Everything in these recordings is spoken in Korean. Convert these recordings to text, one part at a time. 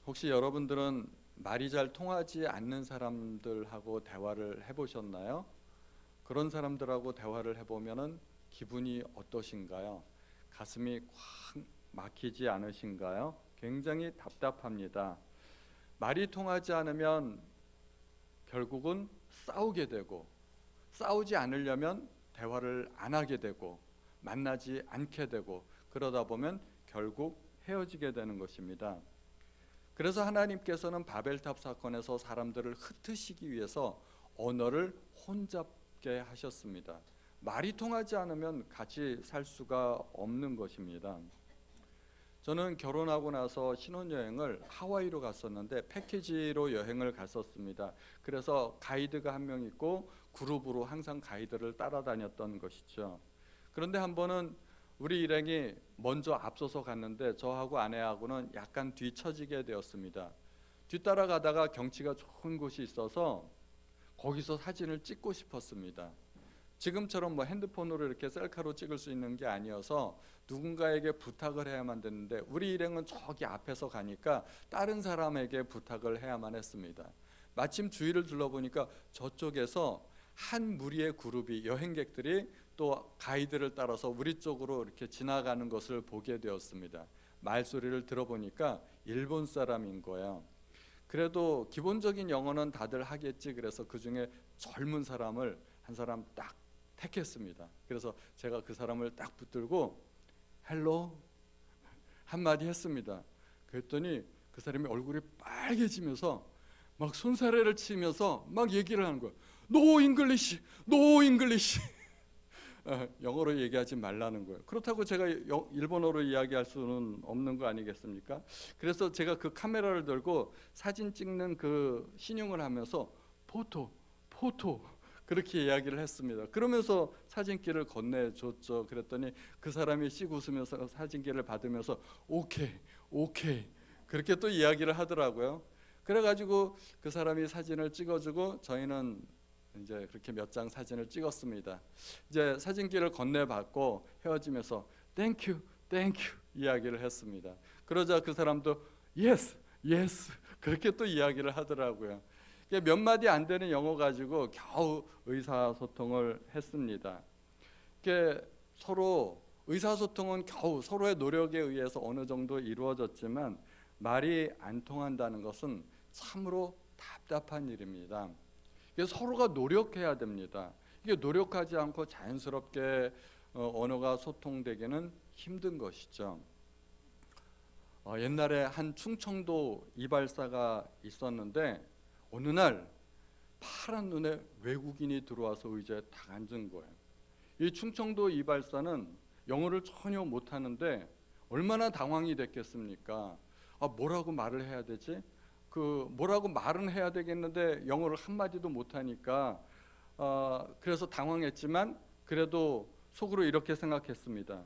혹시 여러분들은 말이 잘 통하지 않는 사람들하고 대화를 해보셨나요? 그런 사람들하고 대화를 해보면은 기분이 어떠신가요? 가슴이 꽉 막히지 않으신가요? 굉장히 답답합니다. 말이 통하지 않으면 결국은 싸우게 되고, 싸우지 않으려면 대화를 안 하게 되고, 만나지 않게 되고, 그러다 보면 결국 헤어지게 되는 것입니다. 그래서 하나님께서는 바벨탑 사건에서 사람들을 흩으시기 위해서 언어를 혼잡게 하셨습니다. 말이 통하지 않으면 같이 살 수가 없는 것입니다. 저는 결혼하고 나서 신혼여행을 하와이로 갔었는데 패키지로 여행을 갔었습니다. 그래서 가이드가 한 명 있고 그룹으로 항상 가이드를 따라다녔던 것이죠. 그런데 한 번은 우리 일행이 먼저 앞서서 갔는데 저하고 아내하고는 약간 뒤처지게 되었습니다. 뒤따라가다가 경치가 좋은 곳이 있어서 거기서 사진을 찍고 싶었습니다. 지금처럼 뭐 핸드폰으로 이렇게 셀카로 찍을 수 있는 게 아니어서 누군가에게 부탁을 해야만 됐는데 우리 일행은 저기 앞에서 가니까 다른 사람에게 부탁을 해야만 했습니다. 마침 주위를 둘러보니까 저쪽에서 한 무리의 그룹이 여행객들이 또 가이드를 따라서 우리 쪽으로 이렇게 지나가는 것을 보게 되었습니다. 말소리를 들어보니까 일본 사람인 거예요. 그래도 기본적인 영어는 다들 하겠지. 그래서 그 중에 젊은 사람을 한 사람 딱 택했습니다. 그래서 제가 그 사람을 딱 붙들고 헬로 한마디 했습니다. 그랬더니 그 사람이 얼굴이 빨개지면서 막 손사래를 치면서 막 얘기를 하는 거예요. No English, No English. 영어로 얘기하지 말라는 거예요. 그렇다고 제가 일본어로 이야기할 수는 없는 거 아니겠습니까? 그래서 제가 그 카메라를 들고 사진 찍는 그 신용을 하면서 포토, 포토 그렇게 이야기를 했습니다. 그러면서 사진기를 건네줬죠. 그랬더니 그 사람이 씩 웃으면서 사진기를 받으면서 오케이, 오케이 그렇게 또 이야기를 하더라고요. 그래가지고 그 사람이 사진을 찍어주고 저희는 이제 그렇게 몇 장 사진을 찍었습니다. 이제 사진기를 건네받고 헤어지면서 땡큐, 땡큐 이야기를 했습니다. 그러자 그 사람도 예스, 예스 그렇게 또 이야기를 하더라고요. 몇 마디 안 되는 영어 가지고 겨우 의사소통을 했습니다. 서로 의사소통은 겨우 서로의 노력에 의해서 어느 정도 이루어졌지만 말이 안 통한다는 것은 참으로 답답한 일입니다. 서로가 노력해야 됩니다. 이게 노력하지 않고 자연스럽게 언어가 소통되기는 힘든 것이죠. 옛날에 한 충청도 이발사가 있었는데 어느 날 파란 눈에 외국인이 들어와서 의자에 딱 앉은 거예요. 이 충청도 이발사는 영어를 전혀 못하는데 얼마나 당황이 됐겠습니까? 뭐라고 말을 해야 되지? 뭐라고 말은 해야 되겠는데 영어를 한마디도 못하니까 그래서 당황했지만 그래도 속으로 이렇게 생각했습니다.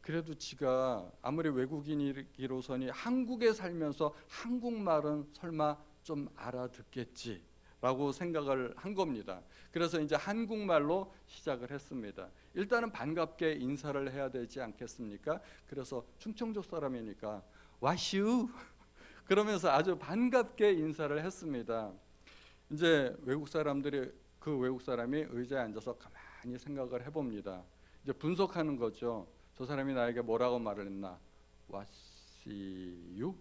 그래도 지가 아무리 외국인이기로서니 한국에 살면서 한국말은 설마 좀 알아듣겠지 라고 생각을 한 겁니다. 그래서 이제 한국말로 시작을 했습니다. 일단은 반갑게 인사를 해야 되지 않겠습니까? 그래서 충청도 사람이니까 와슈 그러면서 아주 반갑게 인사를 했습니다. 이제 그 외국 사람이 의자에 앉아서 가만히 생각을 해봅니다. 이제 분석하는 거죠. 저 사람이 나에게 뭐라고 말을 했나? What see you?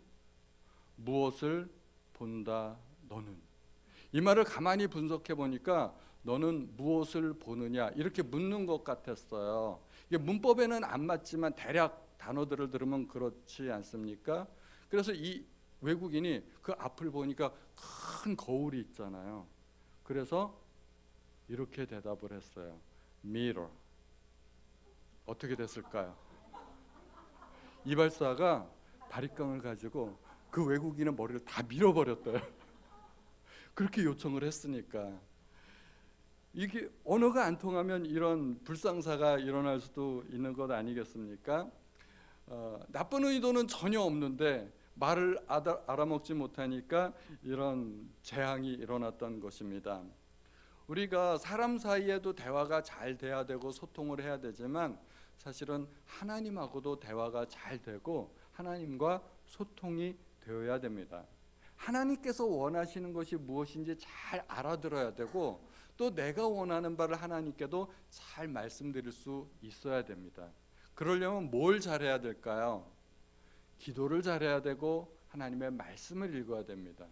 무엇을 본다 너는? 이 말을 가만히 분석해 보니까 너는 무엇을 보느냐 이렇게 묻는 것 같았어요. 이게 문법에는 안 맞지만 대략 단어들을 들으면 그렇지 않습니까? 그래서 이 외국인이 그 앞을 보니까 큰 거울이 있잖아요. 그래서 이렇게 대답을 했어요. Mirror. 어떻게 됐을까요? 이발사가 바리깡을 가지고 그 외국인의 머리를 다 밀어버렸대요. 그렇게 요청을 했으니까. 이게 언어가 안 통하면 이런 불상사가 일어날 수도 있는 것 아니겠습니까? 나쁜 의도는 전혀 없는데 말을 알아먹지 못하니까 이런 재앙이 일어났던 것입니다. 우리가 사람 사이에도 대화가 잘 돼야 되고 소통을 해야 되지만 사실은 하나님하고도 대화가 잘 되고 하나님과 소통이 배워야 됩니다. 하나님께서 원하시는 것이 무엇인지 잘 알아들어야 되고, 또 내가 원하는 바를 하나님께도 잘 말씀드릴 수 있어야 됩니다. 그러려면 뭘 잘해야 될까요? 기도를 잘해야 되고 하나님의 말씀을 읽어야 됩니다.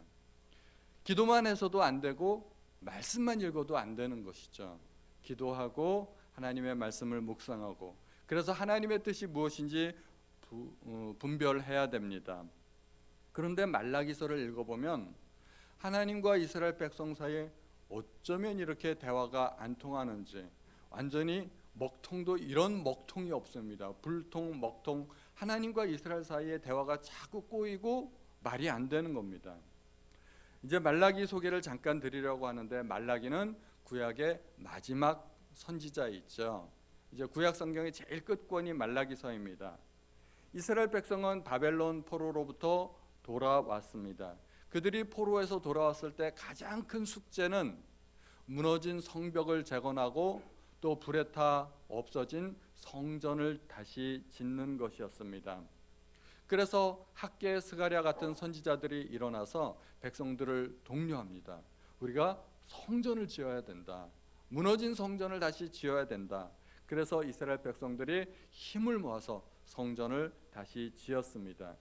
기도만 해서도 안 되고 말씀만 읽어도 안 되는 것이죠. 기도하고 하나님의 말씀을 묵상하고, 그래서 하나님의 뜻이 무엇인지 분별해야 됩니다. 그런데 말라기서를 읽어보면 하나님과 이스라엘 백성 사이에 어쩌면 이렇게 대화가 안 통하는지, 완전히 먹통도 이런 먹통이 없습니다. 불통, 먹통, 하나님과 이스라엘 사이에 대화가 자꾸 꼬이고 말이 안 되는 겁니다. 이제 말라기 소개를 잠깐 드리려고 하는데, 말라기는 구약의 마지막 선지자 있죠. 이제 구약 성경의 제일 끝권이 말라기서입니다. 이스라엘 백성은 바벨론 포로로부터 돌아왔습니다. 그들이 포로에서 돌아왔을 때 가장 큰 숙제는 무너진 성벽을 재건하고 또 불에 타 없어진 성전을 다시 짓는 것이었습니다. 그래서 학개 스가랴 같은 선지자들이 일어나서 백성들을 독려합니다. 우리가 성전을 지어야 된다. 무너진 성전을 다시 지어야 된다. 그래서 이스라엘 백성들이 힘을 모아서 성전을 다시 지었습니다.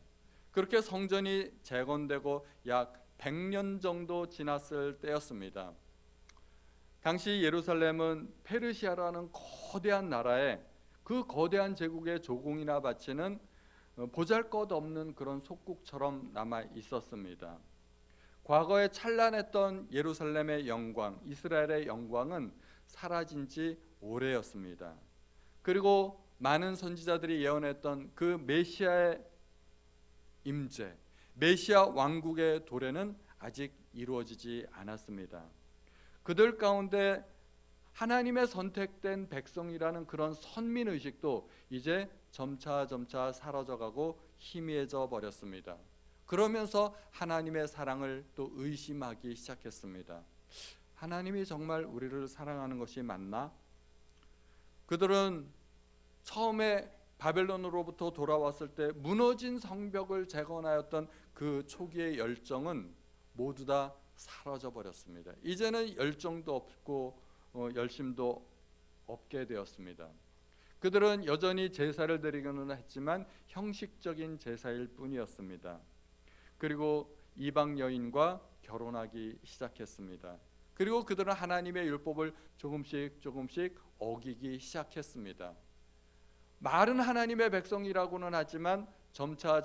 그렇게 성전이 재건되고 약 100년 정도 지났을 때였습니다. 당시 예루살렘은 페르시아라는 거대한 나라에, 그 거대한 제국의 조공이나 바치는 보잘것없는 그런 속국처럼 남아 있었습니다. 과거에 찬란했던 예루살렘의 영광, 이스라엘의 영광은 사라진 지 오래였습니다. 그리고 많은 선지자들이 예언했던 그 메시아의 임재, 메시아 왕국의 도래는 아직 이루어지지 않았습니다. 그들 가운데 하나님의 선택된 백성이라는 그런 선민의식도 이제 점차 사라져가고 희미해져 버렸습니다. 그러면서 하나님의 사랑을 또 의심하기 시작했습니다. 하나님이 정말 우리를 사랑하는 것이 맞나? 그들은 처음에 바벨론으로부터 돌아왔을 때 무너진 성벽을 재건하였던 그 초기의 열정은 모두 다 사라져 버렸습니다. 이제는 열정도 없고 열심도 없게 되었습니다. 그들은 여전히 제사를 드리기는 했지만 형식적인 제사일 뿐이었습니다. 그리고 이방 여인과 결혼하기 시작했습니다. 그리고 그들은 하나님의 율법을 조금씩 어기기 시작했습니다. 말은 하나님의 백성이라고는 하지만 점차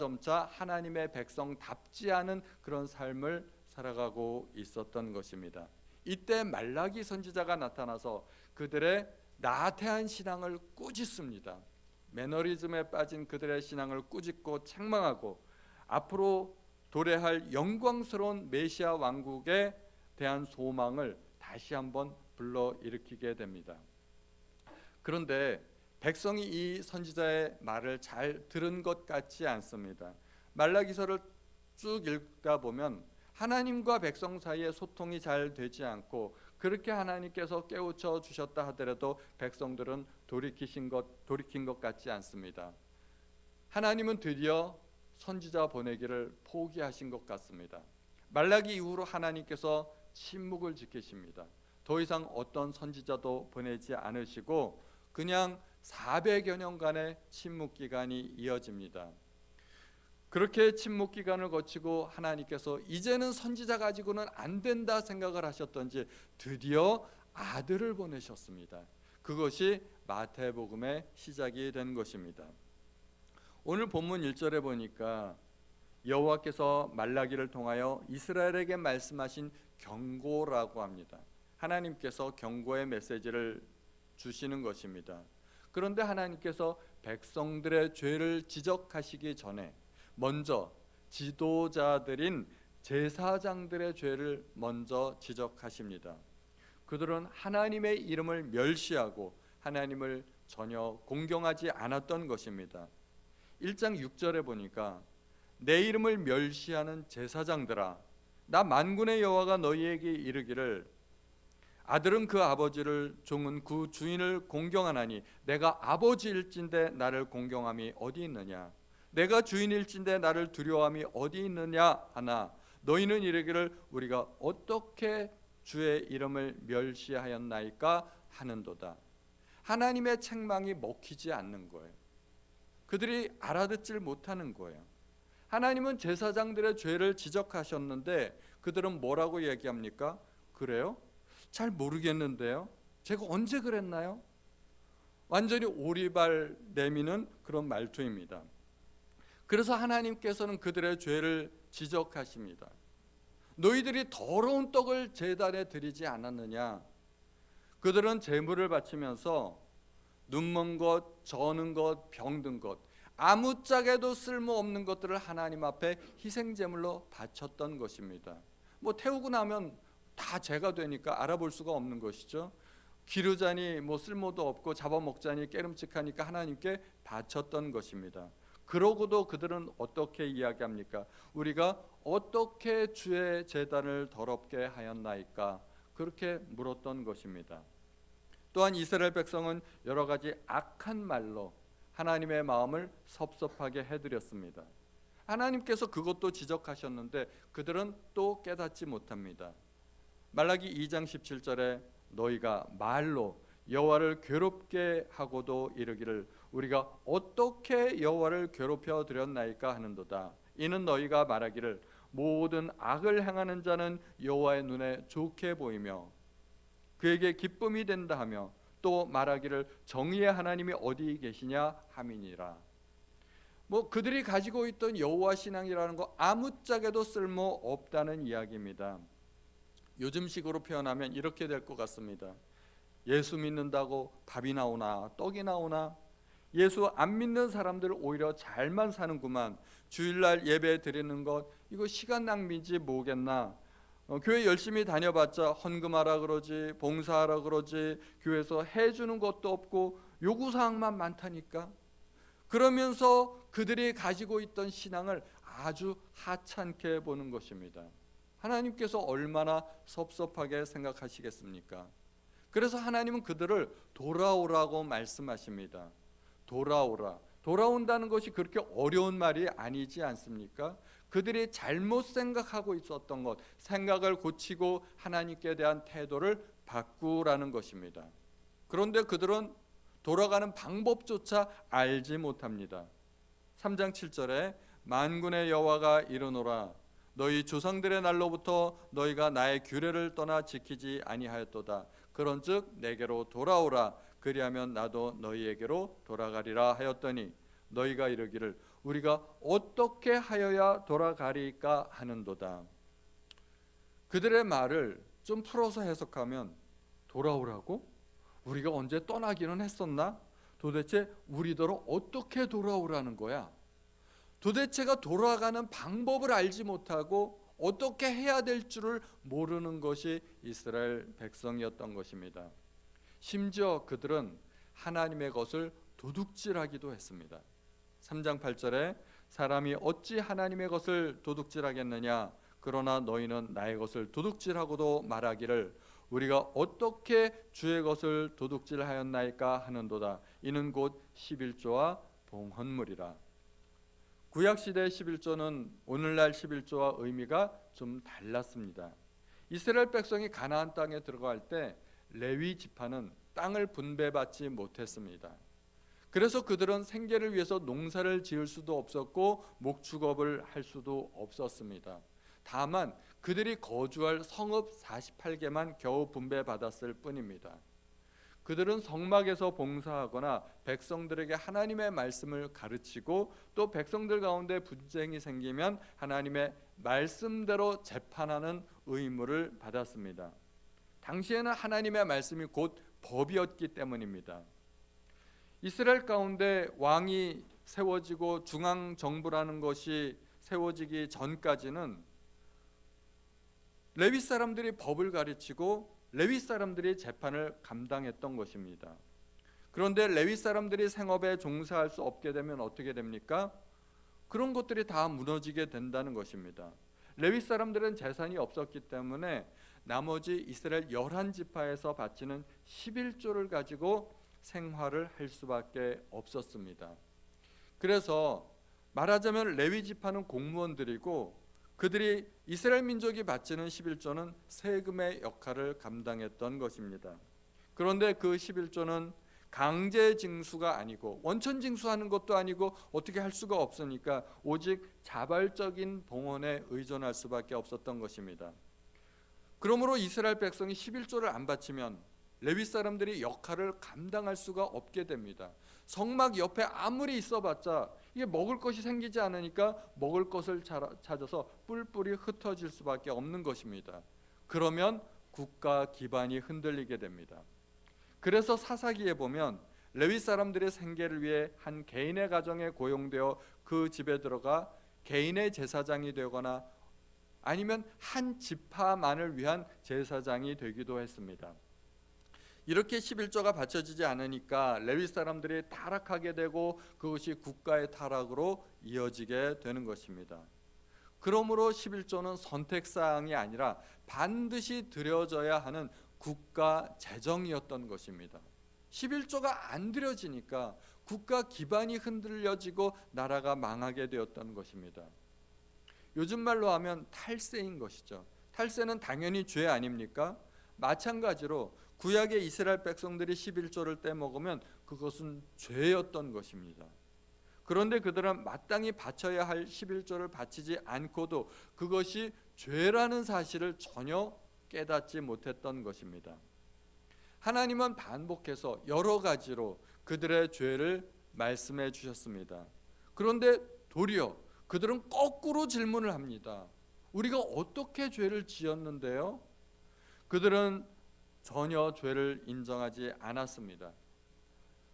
하나님의 백성답지 않은 그런 삶을 살아가고 있었던 것입니다. 이때 말라기 선지자가 나타나서 그들의 나태한 신앙을 꾸짖습니다. 매너리즘에 빠진 그들의 신앙을 꾸짖고 책망하고 앞으로 도래할 영광스러운 메시아 왕국에 대한 소망을 다시 한번 불러일으키게 됩니다. 그런데 백성이 이 선지자의 말을 잘 들은 것 같지 않습니다. 말라기서를 쭉 읽다 보면 하나님과 백성 사이에 소통이 잘 되지 않고, 그렇게 하나님께서 깨우쳐 주셨다 하더라도 백성들은 돌이킨 것 같지 않습니다. 하나님은 드디어 선지자 보내기를 포기하신 것 같습니다. 말라기 이후로 하나님께서 침묵을 지키십니다. 더 이상 어떤 선지자도 보내지 않으시고 그냥 400여 년간의 침묵 기간이 이어집니다. 그렇게 침묵 기간을 거치고 하나님께서 이제는 선지자 가지고는 안 된다 생각을 하셨던지 드디어 아들을 보내셨습니다. 그것이 마태복음의 시작이 된 것입니다. 오늘 본문 1절에 보니까 여호와께서 말라기를 통하여 이스라엘에게 말씀하신 경고라고 합니다. 하나님께서 경고의 메시지를 주시는 것입니다. 그런데 하나님께서 백성들의 죄를 지적하시기 전에 먼저 지도자들인 제사장들의 죄를 먼저 지적하십니다. 그들은 하나님의 이름을 멸시하고 하나님을 전혀 공경하지 않았던 것입니다. 1장 6절에 보니까 내 이름을 멸시하는 제사장들아, 나 만군의 여호와가 너희에게 이르기를 아들은 그 아버지를, 종은 그 주인을 공경하나니 내가 아버지일진데 나를 공경함이 어디 있느냐. 내가 주인일진데 나를 두려워함이 어디 있느냐 하나 너희는 이르기를 우리가 어떻게 주의 이름을 멸시하였나이까 하는도다. 하나님의 책망이 먹히지 않는 거예요. 그들이 알아듣질 못하는 거예요. 하나님은 제사장들의 죄를 지적하셨는데 그들은 뭐라고 얘기합니까? 그래요? 잘 모르겠는데요. 제가 언제 그랬나요? 완전히 오리발 내미는 그런 말투입니다. 그래서 하나님께서는 그들의 죄를 지적하십니다. 너희들이 더러운 떡을 제단에 드리지 않았느냐? 그들은 제물을 바치면서 눈먼 것, 저는 것, 병든 것, 아무짝에도 쓸모없는 것들을 하나님 앞에 희생제물로 바쳤던 것입니다. 뭐 태우고 나면 다 죄가 되니까 알아볼 수가 없는 것이죠. 기르자니 뭐 쓸모도 없고 잡아먹자니 깨름칙하니까 하나님께 바쳤던 것입니다. 그러고도 그들은 어떻게 이야기합니까? 우리가 어떻게 주의 제단을 더럽게 하였나이까? 그렇게 물었던 것입니다. 또한 이스라엘 백성은 여러 가지 악한 말로 하나님의 마음을 섭섭하게 해드렸습니다. 하나님께서 그것도 지적하셨는데 그들은 또 깨닫지 못합니다. 말라기 2장 17절에 너희가 말로 여호와를 괴롭게 하고도 이르기를 우리가 어떻게 여호와를 괴롭혀 드렸나이까 하는도다. 이는 너희가 말하기를 모든 악을 행하는 자는 여호와의 눈에 좋게 보이며 그에게 기쁨이 된다 하며 또 말하기를 정의의 하나님이 어디 계시냐 함이니라. 뭐 그들이 가지고 있던 여호와 신앙이라는 거 아무짝에도 쓸모 없다는 이야기입니다. 요즘식으로 표현하면 이렇게 될 것 같습니다. 예수 믿는다고 밥이 나오나 떡이 나오나? 예수 안 믿는 사람들 오히려 잘만 사는구만. 주일날 예배 드리는 것 이거 시간 낭비인지 뭐겠나. 교회 열심히 다녀봤자 헌금하라 그러지 봉사하라 그러지 교회에서 해주는 것도 없고 요구사항만 많다니까. 그러면서 그들이 가지고 있던 신앙을 아주 하찮게 보는 것입니다. 하나님께서 얼마나 섭섭하게 생각하시겠습니까? 그래서 하나님은 그들을 돌아오라고 말씀하십니다. 돌아오라. 돌아온다는 것이 그렇게 어려운 말이 아니지 않습니까? 그들이 잘못 생각하고 있었던 것, 생각을 고치고 하나님께 대한 태도를 바꾸라는 것입니다. 그런데 그들은 돌아가는 방법조차 알지 못합니다. 3장 7절에 만군의 여호와가 이르노라 너희 조상들의 날로부터 너희가 나의 규례를 떠나 지키지 아니하였도다. 그런즉 내게로 돌아오라. 그리하면 나도 너희에게로 돌아가리라 하였더니 너희가 이르기를 우리가 어떻게 하여야 돌아가리까 하는도다. 그들의 말을 좀 풀어서 해석하면 돌아오라고? 우리가 언제 떠나기는 했었나? 도대체 우리더러 어떻게 돌아오라는 거야? 도대체가 돌아가는 방법을 알지 못하고 어떻게 해야 될 줄을 모르는 것이 이스라엘 백성이었던 것입니다. 심지어 그들은 하나님의 것을 도둑질하기도 했습니다. 3장 8절에 사람이 어찌 하나님의 것을 도둑질하겠느냐 그러나 너희는 나의 것을 도둑질하고도 말하기를 우리가 어떻게 주의 것을 도둑질하였나이까 하는도다. 이는 곧 11조와 봉헌물이라. 구약시대의 11조는 오늘날 11조와 의미가 좀 달랐습니다. 이스라엘 백성이 가나안 땅에 들어갈 때 레위 지파는 땅을 분배받지 못했습니다. 그래서 그들은 생계를 위해서 농사를 지을 수도 없었고 목축업을 할 수도 없었습니다. 다만 그들이 거주할 성읍 48개만 겨우 분배받았을 뿐입니다. 그들은 성막에서 봉사하거나 백성들에게 하나님의 말씀을 가르치고 또 백성들 가운데 분쟁이 생기면 하나님의 말씀대로 재판하는 의무를 받았습니다. 당시에는 하나님의 말씀이 곧 법이었기 때문입니다. 이스라엘 가운데 왕이 세워지고 중앙정부라는 것이 세워지기 전까지는 레위 사람들이 법을 가르치고 레위 사람들이 재판을 감당했던 것입니다. 그런데 레위 사람들이 생업에 종사할 수 없게 되면 어떻게 됩니까? 그런 것들이 다 무너지게 된다는 것입니다. 레위 사람들은 재산이 없었기 때문에 나머지 이스라엘 11지파에서 바치는 11조를 가지고 생활을 할 수밖에 없었습니다. 그래서 말하자면 레위 지파는 공무원들이고 그들이 이스라엘 민족이 바치는 11조는 세금의 역할을 감당했던 것입니다. 그런데 그 11조는 강제 징수가 아니고 원천 징수하는 것도 아니고 어떻게 할 수가 없으니까 오직 자발적인 봉헌에 의존할 수밖에 없었던 것입니다. 그러므로 이스라엘 백성이 11조를 안 바치면 레위 사람들이 역할을 감당할 수가 없게 됩니다. 성막 옆에 아무리 있어봤자 이게 먹을 것이 생기지 않으니까 먹을 것을 찾아서 뿔뿔이 흩어질 수밖에 없는 것입니다. 그러면 국가 기반이 흔들리게 됩니다. 그래서 사사기에 보면 레위 사람들의 생계를 위해 한 개인의 가정에 고용되어 그 집에 들어가 개인의 제사장이 되거나 아니면 한 지파만을 위한 제사장이 되기도 했습니다. 이렇게 11조가 바쳐지지 않으니까 레위 사람들이 타락하게 되고 그것이 국가의 타락으로 이어지게 되는 것입니다. 그러므로 11조는 선택사항이 아니라 반드시 드려져야 하는 국가 재정이었던 것입니다. 11조가 안 드려지니까 국가 기반이 흔들려지고 나라가 망하게 되었던 것입니다. 요즘 말로 하면 탈세인 것이죠. 탈세는 당연히 죄 아닙니까? 마찬가지로 구약의 이스라엘 백성들이 11조를 떼먹으면 그것은 죄였던 것입니다. 그런데 그들은 마땅히 바쳐야 할 11조를 바치지 않고도 그것이 죄라는 사실을 전혀 깨닫지 못했던 것입니다. 하나님은 반복해서 여러 가지로 그들의 죄를 말씀해 주셨습니다. 그런데 도리어 그들은 거꾸로 질문을 합니다. 우리가 어떻게 죄를 지었는데요? 그들은 전혀 죄를 인정하지 않았습니다.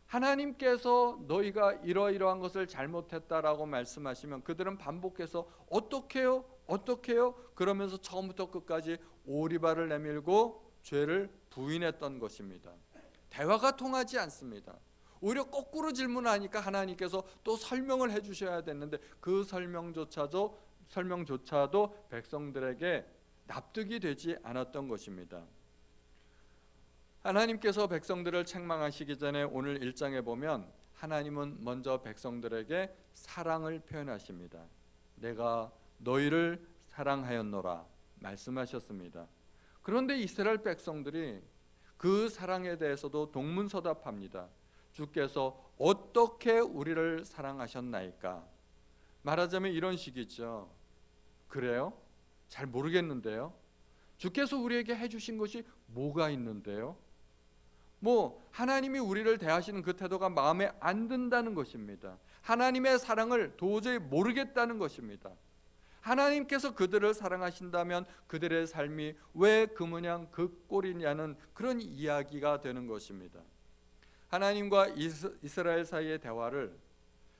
하나님께서 너희가 이러이러한 것을 잘못했다라고 말씀하시면 그들은 반복해서 어떻게요? 어떻게요? 그러면서 처음부터 끝까지 오리발을 내밀고 죄를 부인했던 것입니다. 대화가 통하지 않습니다. 오히려 거꾸로 질문하니까 하나님께서 또 설명을 해주셔야 됐는데 그 설명조차도 백성들에게 납득이 되지 않았던 것입니다. 하나님께서 백성들을 책망하시기 전에 오늘 1장에 보면 하나님은 먼저 백성들에게 사랑을 표현하십니다. 내가 너희를 사랑하였노라 말씀하셨습니다. 그런데 이스라엘 백성들이 그 사랑에 대해서도 동문서답합니다. 주께서 어떻게 우리를 사랑하셨나이까? 말하자면 이런 식이죠. 그래요? 잘 모르겠는데요. 주께서 우리에게 해주신 것이 뭐가 있는데요? 하나님이 우리를 대하시는 그 태도가 마음에 안 든다는 것입니다. 하나님의 사랑을 도저히 모르겠다는 것입니다. 하나님께서 그들을 사랑하신다면 그들의 삶이 왜 그 모양 그 꼴이냐는 그런 이야기가 되는 것입니다. 하나님과 이스라엘 사이의 대화를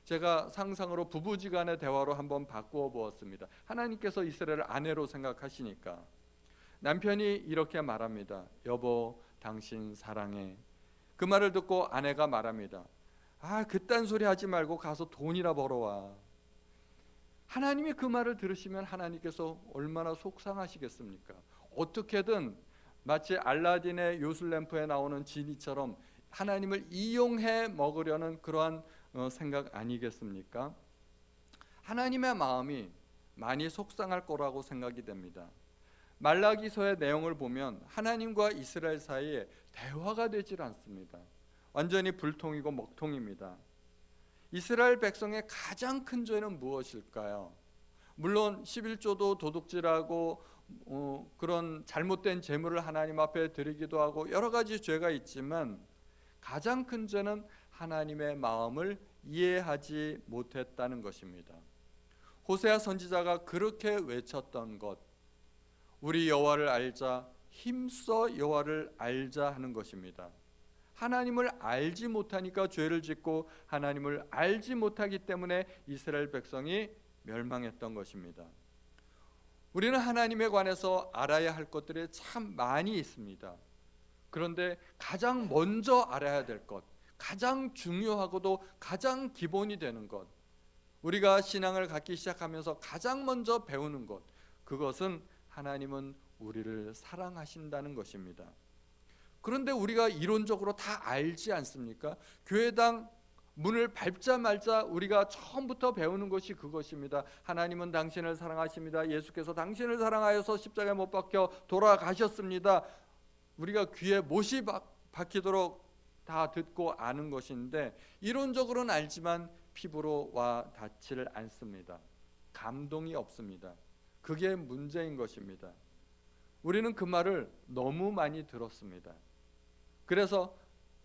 제가 상상으로 부부지간의 대화로 한번 바꾸어 보았습니다. 하나님께서 이스라엘을 아내로 생각하시니까 남편이 이렇게 말합니다. 여보, 당신 사랑해. 그 말을 듣고 아내가 말합니다. 그딴 소리 하지 말고 가서 돈이나 벌어와. 하나님이 그 말을 들으시면 하나님께서 얼마나 속상하시겠습니까? 어떻게든 마치 알라딘의 요술램프에 나오는 지니처럼 하나님을 이용해 먹으려는 그러한 생각 아니겠습니까? 하나님의 마음이 많이 속상할 거라고 생각이 됩니다. 말라기서의 내용을 보면 하나님과 이스라엘 사이에 대화가 되질 않습니다. 완전히 불통이고 먹통입니다. 이스라엘 백성의 가장 큰 죄는 무엇일까요? 물론 11조도 도둑질하고 그런 잘못된 재물을 하나님 앞에 드리기도 하고 여러 가지 죄가 있지만 가장 큰 죄는 하나님의 마음을 이해하지 못했다는 것입니다. 호세아 선지자가 그렇게 외쳤던 것, 우리 여호와를 알자, 힘써 여호와를 알자 하는 것입니다. 하나님을 알지 못하니까 죄를 짓고 하나님을 알지 못하기 때문에 이스라엘 백성이 멸망했던 것입니다. 우리는 하나님에 관해서 알아야 할 것들이 참 많이 있습니다. 그런데 가장 먼저 알아야 될 것, 가장 중요하고도 가장 기본이 되는 것, 우리가 신앙을 갖기 시작하면서 가장 먼저 배우는 것, 그것은 하나님은 우리를 사랑하신다는 것입니다. 그런데 우리가 이론적으로 다 알지 않습니까? 교회당 문을 밟자마자 우리가 처음부터 배우는 것이 그것입니다. 하나님은 당신을 사랑하십니다. 예수께서 당신을 사랑하여서 십자가에 못 박혀 돌아가셨습니다. 우리가 귀에 못이 박히도록 다 듣고 아는 것인데, 이론적으로는 알지만 피부로 와 닿지를 않습니다. 감동이 없습니다. 그게 문제인 것입니다. 우리는 그 말을 너무 많이 들었습니다. 그래서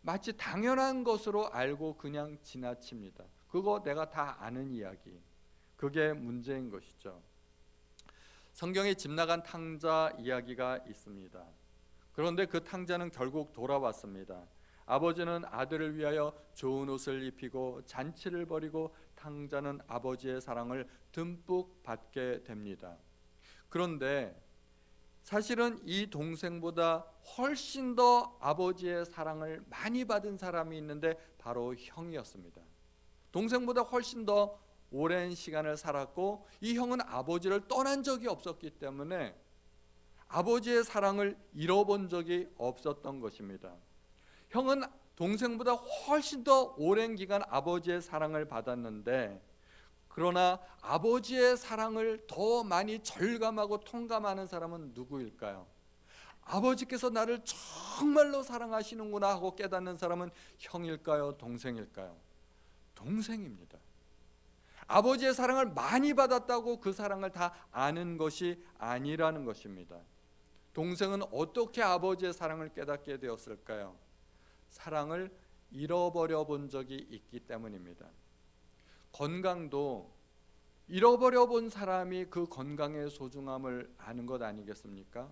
마치 당연한 것으로 알고 그냥 지나칩니다. 그거 내가 다 아는 이야기. 그게 문제인 것이죠. 성경에 집 나간 탕자 이야기가 있습니다. 그런데 그 탕자는 결국 돌아왔습니다. 아버지는 아들을 위하여 좋은 옷을 입히고 잔치를 벌이고 탕자는 아버지의 사랑을 듬뿍 받게 됩니다. 그런데 사실은 이 동생보다 훨씬 더 아버지의 사랑을 많이 받은 사람이 있는데 바로 형이었습니다. 동생보다 훨씬 더 오랜 시간을 살았고, 이 형은 아버지를 떠난 적이 없었기 때문에 아버지의 사랑을 잃어본 적이 없었던 것입니다. 형은 동생보다 훨씬 더 오랜 기간 아버지의 사랑을 받았는데, 그러나 아버지의 사랑을 더 많이 절감하고 통감하는 사람은 누구일까요? 아버지께서 나를 정말로 사랑하시는구나 하고 깨닫는 사람은 형일까요? 동생일까요? 동생입니다. 아버지의 사랑을 많이 받았다고 그 사랑을 다 아는 것이 아니라는 것입니다. 동생은 어떻게 아버지의 사랑을 깨닫게 되었을까요? 사랑을 잃어버려 본 적이 있기 때문입니다. 건강도 잃어버려 본 사람이 그 건강의 소중함을 아는 것 아니겠습니까?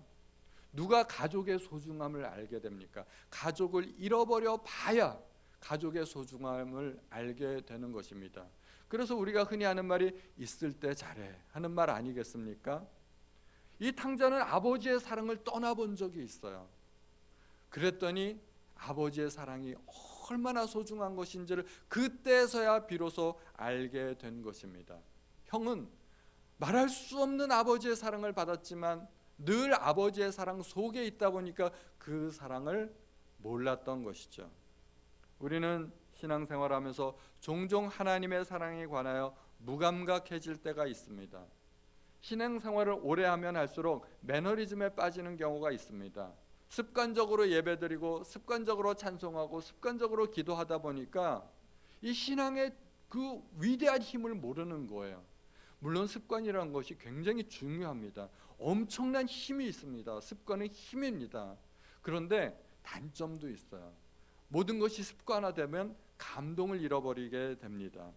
누가 가족의 소중함을 알게 됩니까? 가족을 잃어버려 봐야 가족의 소중함을 알게 되는 것입니다. 그래서 우리가 흔히 하는 말이 있을 때 잘해 하는 말 아니겠습니까? 이 탕자는 아버지의 사랑을 떠나본 적이 있어요. 그랬더니 아버지의 사랑이 얼마나 소중한 것인지를 그때서야 비로소 알게 된 것입니다. 형은 말할 수 없는 아버지의 사랑을 받았지만 늘 아버지의 사랑 속에 있다 보니까 그 사랑을 몰랐던 것이죠. 우리는 신앙생활하면서 종종 하나님의 사랑에 관하여 무감각해질 때가 있습니다. 신앙생활을 오래 하면 할수록 매너리즘에 빠지는 경우가 있습니다. 습관적으로 예배드리고 습관적으로 찬송하고 습관적으로 기도하다 보니까 이 신앙의 그 위대한 힘을 모르는 거예요. 물론 습관이라는 것이 굉장히 중요합니다. 엄청난 힘이 있습니다. 습관은 힘입니다. 그런데 단점도 있어요. 모든 것이 습관화되면 감동을 잃어버리게 됩니다.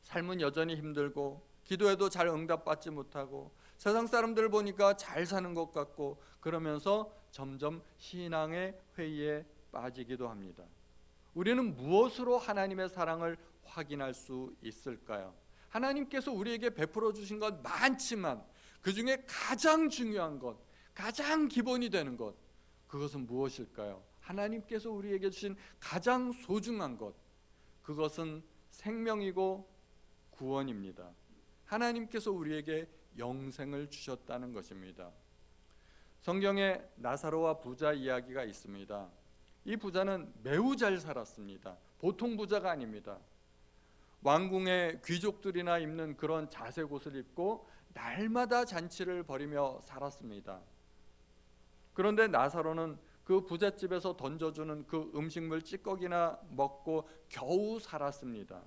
삶은 여전히 힘들고 기도해도 잘 응답받지 못하고 세상 사람들 보니까 잘 사는 것 같고, 그러면서 점점 신앙의 회의에 빠지기도 합니다. 우리는 무엇으로 하나님의 사랑을 확인할 수 있을까요? 하나님께서 우리에게 베풀어 주신 것 많지만 그 중에 가장 중요한 것, 가장 기본이 되는 것, 그것은 무엇일까요? 하나님께서 우리에게 주신 가장 소중한 것, 그것은 생명이고 구원입니다. 하나님께서 우리에게 영생을 주셨다는 것입니다. 성경에 나사로와 부자 이야기가 있습니다. 이 부자는 매우 잘 살았습니다. 보통 부자가 아닙니다. 왕궁의 귀족들이나 입는 그런 자색 옷을 입고 날마다 잔치를 벌이며 살았습니다. 그런데 나사로는 그 부잣집에서 던져주는 그 음식물 찌꺼기나 먹고 겨우 살았습니다.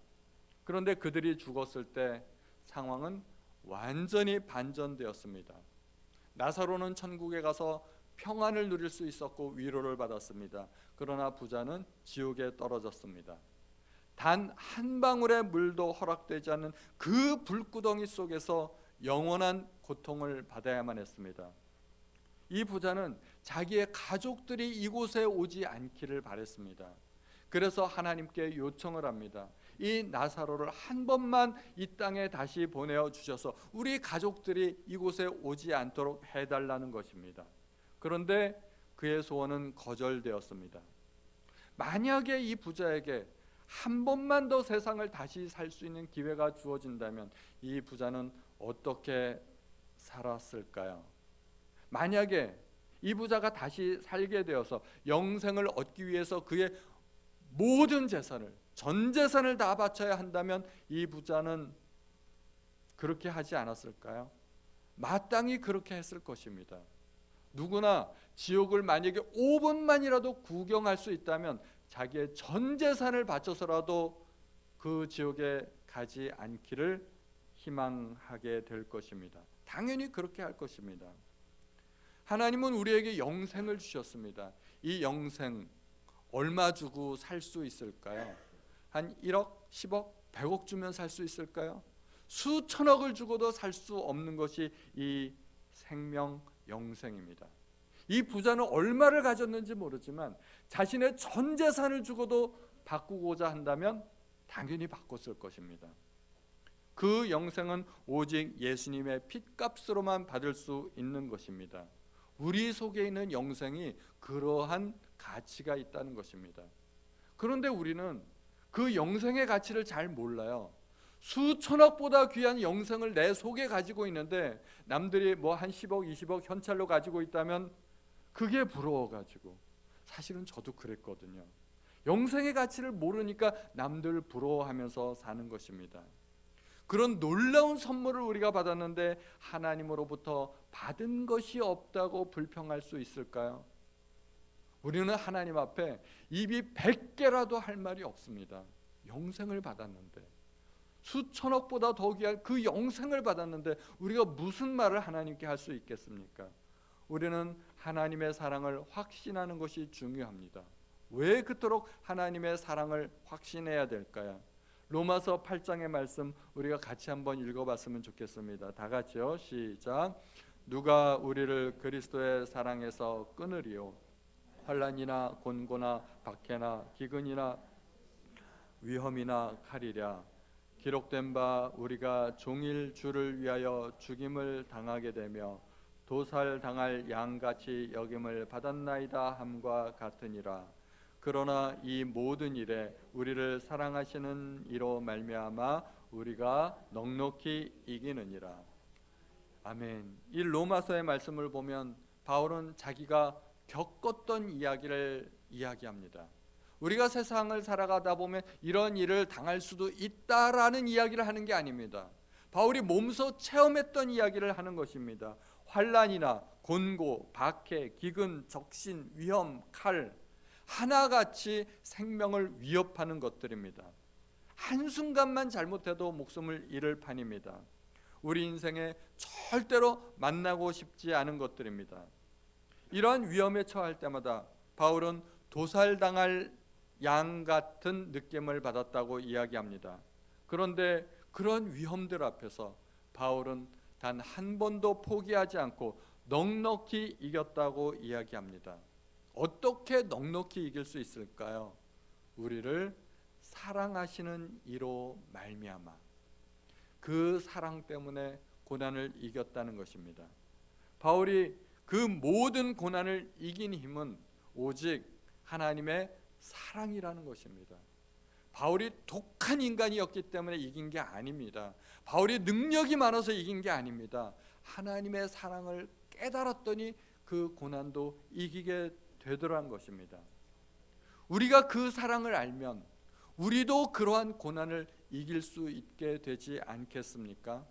그런데 그들이 죽었을 때 상황은 완전히 반전되었습니다. 나사로는 천국에 가서 평안을 누릴 수 있었고 위로를 받았습니다. 그러나 부자는 지옥에 떨어졌습니다. 단 한 방울의 물도 허락되지 않는 그 불구덩이 속에서 영원한 고통을 받아야만 했습니다. 이 부자는 자기의 가족들이 이곳에 오지 않기를 바랬습니다. 그래서 하나님께 요청을 합니다. 이 나사로를 한 번만 이 땅에 다시 보내어 주셔서 우리 가족들이 이곳에 오지 않도록 해달라는 것입니다. 그런데 그의 소원은 거절되었습니다. 만약에 이 부자에게 한 번만 더 세상을 다시 살 수 있는 기회가 주어진다면 이 부자는 어떻게 살았을까요? 만약에 이 부자가 다시 살게 되어서 영생을 얻기 위해서 그의 모든 재산을, 전 재산을 다 바쳐야 한다면 이 부자는 그렇게 하지 않았을까요? 마땅히 그렇게 했을 것입니다. 누구나 지옥을 만약에 5분만이라도 구경할 수 있다면 자기의 전 재산을 바쳐서라도 그 지옥에 가지 않기를 희망하게 될 것입니다. 당연히 그렇게 할 것입니다. 하나님은 우리에게 영생을 주셨습니다. 이 영생 얼마 주고 살 수 있을까요? 한 1억, 10억, 100억 주면 살 수 있을까요? 수천억을 주고도 살 수 없는 것이 이 생명 영생입니다. 이 부자는 얼마를 가졌는지 모르지만 자신의 전 재산을 주고도 바꾸고자 한다면 당연히 바꿨을 것입니다. 그 영생은 오직 예수님의 핏값으로만 받을 수 있는 것입니다. 우리 속에 있는 영생이 그러한 가치가 있다는 것입니다. 그런데 우리는 그 영생의 가치를 잘 몰라요. 수천억보다 귀한 영생을 내 속에 가지고 있는데 남들이 뭐 한 10억, 20억 현찰로 가지고 있다면 그게 부러워가지고, 사실은 저도 그랬거든요. 영생의 가치를 모르니까 남들 부러워하면서 사는 것입니다. 그런 놀라운 선물을 우리가 받았는데 하나님으로부터 받은 것이 없다고 불평할 수 있을까요? 우리는 하나님 앞에 입이 100개라도 할 말이 없습니다. 영생을 받았는데, 수천억보다 더 귀한 그 영생을 받았는데 우리가 무슨 말을 하나님께 할 수 있겠습니까? 우리는 하나님의 사랑을 확신하는 것이 중요합니다. 왜 그토록 하나님의 사랑을 확신해야 될까요? 로마서 8장의 말씀 우리가 같이 한번 읽어봤으면 좋겠습니다. 다 같이요. 시작. 누가 우리를 그리스도의 사랑에서 끊으리요? 환난이나 곤고나 박해나 기근이나 위험이나 칼이랴. 기록된 바 우리가 종일 주를 위하여 죽임을 당하게 되며 도살당할 양같이 여김을 받았나이다 함과 같으니라. 그러나 이 모든 일에 우리를 사랑하시는 이로 말미암아 우리가 넉넉히 이기느니라. 아멘. 이 로마서의 말씀을 보면 바울은 자기가 겪었던 이야기를 이야기합니다. 우리가 세상을 살아가다 보면 이런 일을 당할 수도 있다라는 이야기를 하는 게 아닙니다. 바울이 몸소 체험했던 이야기를 하는 것입니다. 환난이나 곤고, 박해, 기근, 적신, 위험, 칼, 하나같이 생명을 위협하는 것들입니다. 한순간만 잘못해도 목숨을 잃을 판입니다. 우리 인생에 절대로 만나고 싶지 않은 것들입니다. 이러한 위험에 처할 때마다 바울은 도살당할 양 같은 느낌을 받았다고 이야기합니다. 그런데 그런 위험들 앞에서 바울은 단 한 번도 포기하지 않고 넉넉히 이겼다고 이야기합니다. 어떻게 넉넉히 이길 수 있을까요? 우리를 사랑하시는 이로 말미암아 그 사랑 때문에 고난을 이겼다는 것입니다. 바울이 그 모든 고난을 이긴 힘은 오직 하나님의 사랑이라는 것입니다. 바울이 독한 인간이었기 때문에 이긴 게 아닙니다. 바울이 능력이 많아서 이긴 게 아닙니다. 하나님의 사랑을 깨달았더니 그 고난도 이기게 되더란 것입니다. 우리가 그 사랑을 알면 우리도 그러한 고난을 이길 수 있게 되지 않겠습니까?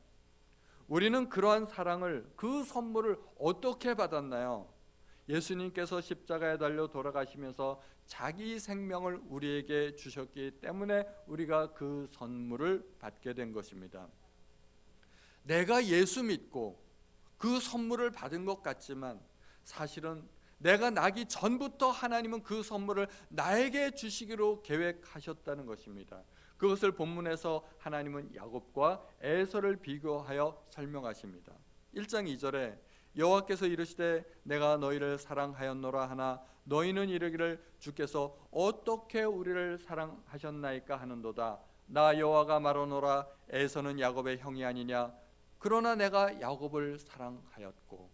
우리는 그러한 사랑을, 그 선물을 어떻게 받았나요? 예수님께서 십자가에 달려 돌아가시면서 자기 생명을 우리에게 주셨기 때문에 우리가 그 선물을 받게 된 것입니다. 내가 예수 믿고 그 선물을 받은 것 같지만 사실은 내가 나기 전부터 하나님은 그 선물을 나에게 주시기로 계획하셨다는 것입니다. 그것을 본문에서 하나님은 야곱과 에서를 비교하여 설명하십니다. 1장 2절에 여호와께서 이르시되 내가 너희를 사랑하였노라 하나 너희는 이르기를 주께서 어떻게 우리를 사랑하셨나이까 하는도다. 나 여호와가 말하노라 에서는 야곱의 형이 아니냐. 그러나 내가 야곱을 사랑하였고.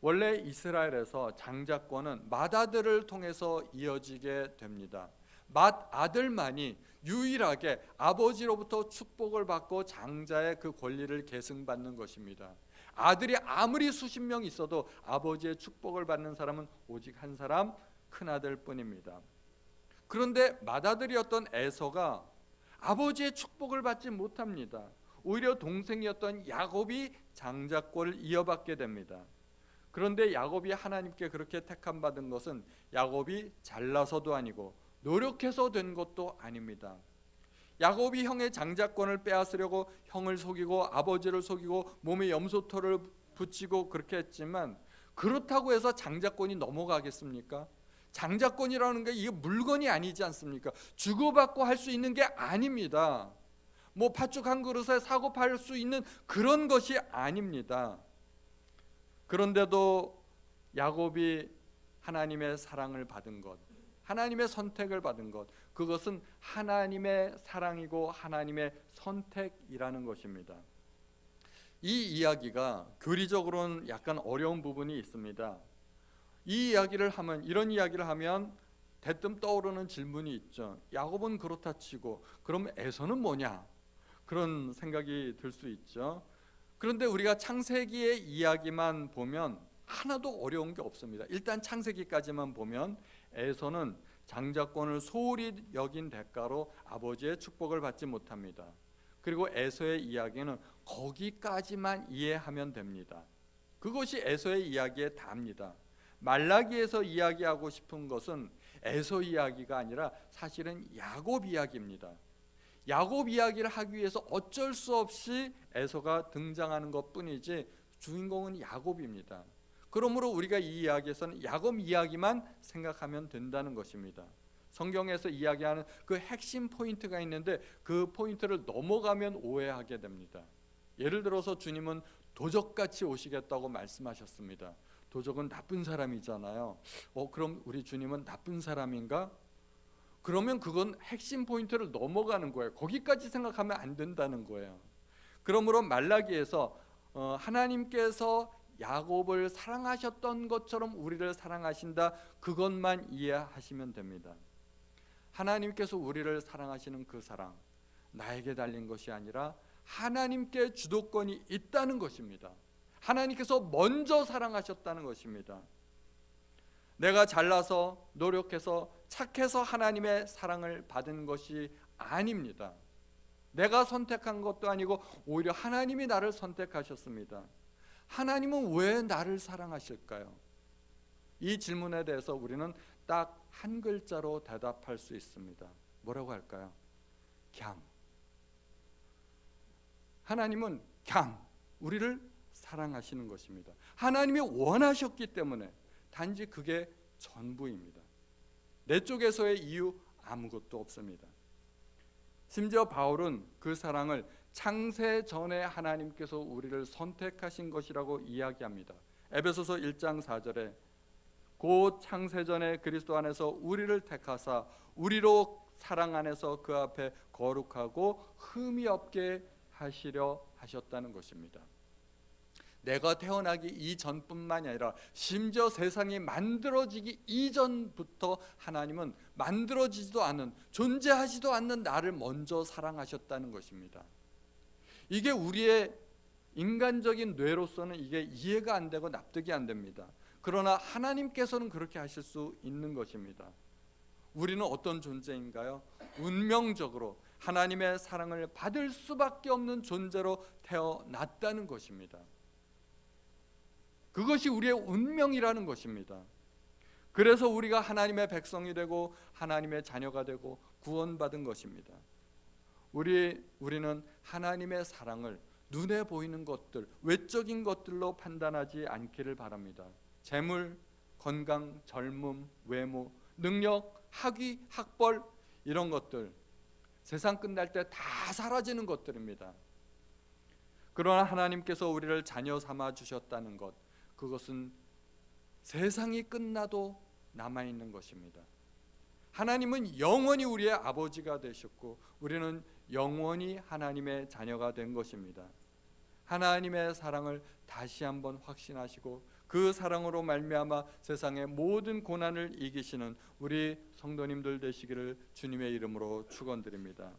원래 이스라엘에서 장자권은 맏아들을 통해서 이어지게 됩니다. 맏아들만이 유일하게 아버지로부터 축복을 받고 장자의 그 권리를 계승받는 것입니다. 아들이 아무리 수십 명 있어도 아버지의 축복을 받는 사람은 오직 한 사람, 큰아들 뿐입니다. 그런데 맏아들이었던 에서가 아버지의 축복을 받지 못합니다. 오히려 동생이었던 야곱이 장자권을 이어받게 됩니다. 그런데 야곱이 하나님께 그렇게 택함 받은 것은 야곱이 잘나서도 아니고 노력해서 된 것도 아닙니다. 야곱이 형의 장자권을 빼앗으려고 형을 속이고 아버지를 속이고 몸에 염소털을 붙이고 그렇게 했지만, 그렇다고 해서 장자권이 넘어가겠습니까? 장자권이라는 게 이게 물건이 아니지 않습니까? 주고받고 할 수 있는 게 아닙니다. 뭐 팥죽 한 그릇에 사고 팔 수 있는 그런 것이 아닙니다. 그런데도 야곱이 하나님의 사랑을 받은 것, 하나님의 선택을 받은 것, 그것은 하나님의 사랑이고 하나님의 선택이라는 것입니다. 이 이야기가 교리적으로는 약간 어려운 부분이 있습니다. 이런 이야기를 하면 대뜸 떠오르는 질문이 있죠. 야곱은 그렇다 치고 그럼 에서는 뭐냐? 그런 생각이 들 수 있죠. 그런데 우리가 창세기의 이야기만 보면 하나도 어려운 게 없습니다. 일단 창세기까지만 보면 에서는 장자권을 소홀히 여긴 대가로 아버지의 축복을 받지 못합니다. 그리고 에서의 이야기는 거기까지만 이해하면 됩니다. 그것이 에서의 이야기의 다입니다. 말라기에서 이야기하고 싶은 것은 에서 이야기가 아니라 사실은 야곱 이야기입니다. 야곱 이야기를 하기 위해서 어쩔 수 없이 에서가 등장하는 것뿐이지 주인공은 야곱입니다. 그러므로 우리가 이 이야기에서는 야곱 이야기만 생각하면 된다는 것입니다. 성경에서 이야기하는 그 핵심 포인트가 있는데 그 포인트를 넘어가면 오해하게 됩니다. 예를 들어서 주님은 도적같이 오시겠다고 말씀하셨습니다. 도적은 나쁜 사람이잖아요. 그럼 우리 주님은 나쁜 사람인가? 그러면 그건 핵심 포인트를 넘어가는 거예요. 거기까지 생각하면 안 된다는 거예요. 그러므로 말라기에서 하나님께서 야곱을 사랑하셨던 것처럼 우리를 사랑하신다, 그것만 이해하시면 됩니다. 하나님께서 우리를 사랑하시는 그 사랑, 나에게 달린 것이 아니라 하나님께 주도권이 있다는 것입니다. 하나님께서 먼저 사랑하셨다는 것입니다. 내가 잘나서 노력해서 착해서 하나님의 사랑을 받은 것이 아닙니다. 내가 선택한 것도 아니고 오히려 하나님이 나를 선택하셨습니다. 하나님은 왜 나를 사랑하실까요? 이 질문에 대해서 우리는 딱 한 글자로 대답할 수 있습니다. 뭐라고 할까요? 그냥. 하나님은 그냥 우리를 사랑하시는 것입니다. 하나님이 원하셨기 때문에, 단지 그게 전부입니다. 내 쪽에서의 이유 아무것도 없습니다. 심지어 바울은 그 사랑을 창세 전에 하나님께서 우리를 선택하신 것이라고 이야기합니다. 에베소서 1장 4절에 곧 창세 전에 그리스도 안에서 우리를 택하사 우리로 사랑 안에서 그 앞에 거룩하고 흠이 없게 하시려 하셨다는 것입니다. 내가 태어나기 이전뿐만이 아니라 심지어 세상이 만들어지기 이전부터 하나님은 만들어지지도 않은, 존재하지도 않는 나를 먼저 사랑하셨다는 것입니다. 이게 우리의 인간적인 뇌로서는 이게 이해가 안 되고 납득이 안 됩니다. 그러나 하나님께서는 그렇게 하실 수 있는 것입니다. 우리는 어떤 존재인가요? 운명적으로 하나님의 사랑을 받을 수밖에 없는 존재로 태어났다는 것입니다. 그것이 우리의 운명이라는 것입니다. 그래서 우리가 하나님의 백성이 되고 하나님의 자녀가 되고 구원받은 것입니다. 우리는 하나님의 사랑을 눈에 보이는 것들, 외적인 것들로 판단하지 않기를 바랍니다. 재물, 건강, 젊음, 외모, 능력, 학위, 학벌, 이런 것들 세상 끝날 때 다 사라지는 것들입니다. 그러나 하나님께서 우리를 자녀 삼아 주셨다는 것, 그것은 세상이 끝나도 남아있는 것입니다. 하나님은 영원히 우리의 아버지가 되셨고 우리는 영원히 하나님의 자녀가 된 것입니다. 하나님의 사랑을 다시 한번 확신하시고 그 사랑으로 말미암아 세상의 모든 고난을 이기시는 우리 성도님들 되시기를 주님의 이름으로 축원드립니다.